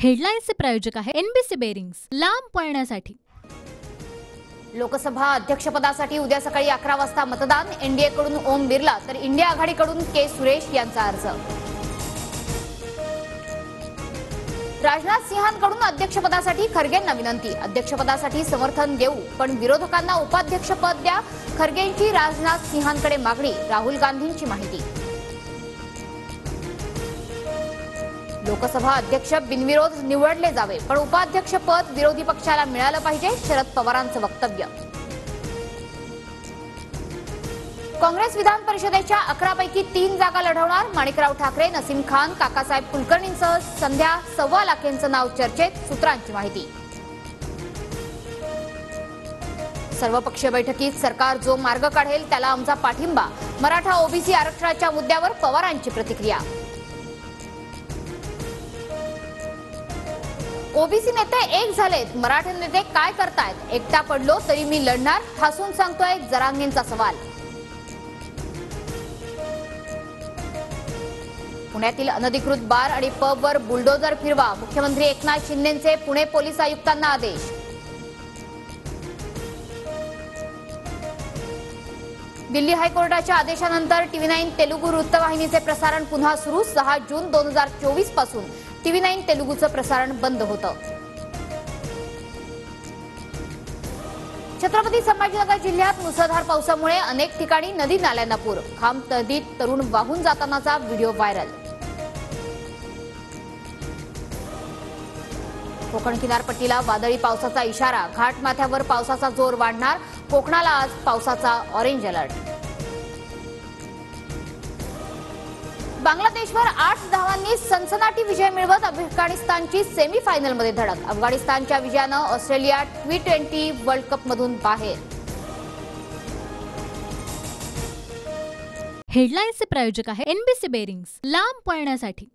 हेडलाईन्सचे प्रायोजक आहे NBC bearings, लांब पळण्यासाठी। लोकसभा अध्यक्षपदासाठी उद्या सकाळी 11 वाजता मतदान। एनडीए कडून ओम बिर्ला तर इंडिया आघाडीकडून के सुरेश यांचा अर्ज। राजनाथ सिंहांकडून अध्यक्षपदासाठी खरगेंना विनंती। अध्यक्षपदासाठी समर्थन देऊ पण विरोधकांना उपाध्यक्षपद द्या, खरगेंची राजनाथ सिंहांकडे मागणी। राहुल गांधींची माहिती। लोकसभा अध्यक्ष बिनविरोध निवडले जावे पण उपाध्यक्षपद विरोधी पक्षाला मिळालं पाहिजे, शरद पवारांचं वक्तव्य। काँग्रेस विधान परिषदेच्या 11 पैकी 3 जागा लढवणार। माणिकराव ठाकरे, नसीम खान, काकासाहेब कुलकर्णींसह संध्या 1.25 लाखांचं नाव चर्चेत, सूत्रांची माहिती। सर्वपक्षीय बैठकीत सरकार जो मार्ग काढेल त्याला आमचा पाठिंबा। मराठा ओबीसी आरक्षणाच्या मुद्द्यावर पवारांची प्रतिक्रिया। ओबीसी नेते एक झालेत, मराठा नेते काय करतायत? एकटा पडलो तरी मी लढणार, ठासून सांगतोय जरांगेंचा सवाल। पुण्यातील अनधिकृत बार आणि पबवर बुलडोजर फिरवा, मुख्यमंत्री एकनाथ शिंदेंचे पुणे पोलीस आयुक्तांना आदेश। दिल्ली हायकोर्टाच्या आदेशानंतर टीव्ही9 तेलुगू वृत्तवाहिनीचे प्रसारण पुन्हा सुरू। 6 जून 2024 पासून टीव्ही9 तेलुगूचं प्रसारण बंद होतं। छत्रपती संभाजीनगर जिल्ह्यात मुसळधार पावसामुळे अनेक ठिकाणी नदी नाल्यांना पूर। खांब नदीत तरुण वाहून जातानाचा व्हिडिओ व्हायरल। कोकण किनारपट्टीला वादळी पावसाचा इशारा। घाटमाथ्यावर पावसाचा जोर वाढणार, कोकणाला आज पावसाचा ऑरेंज अलर्ट। बांगलादेशवर 8 धावांनी सनसनाटी विजय मिळवत अफगाणिस्तानची सेमीफायनलमध्ये धडक। अफगाणिस्तानच्या विजयानं ऑस्ट्रेलिया T20 वर्ल्ड कपमधून बाहेर। हेडलाईन्सचे प्रायोजक आहे एनबीसी बेरिंग्स, लांब पळण्यासाठी।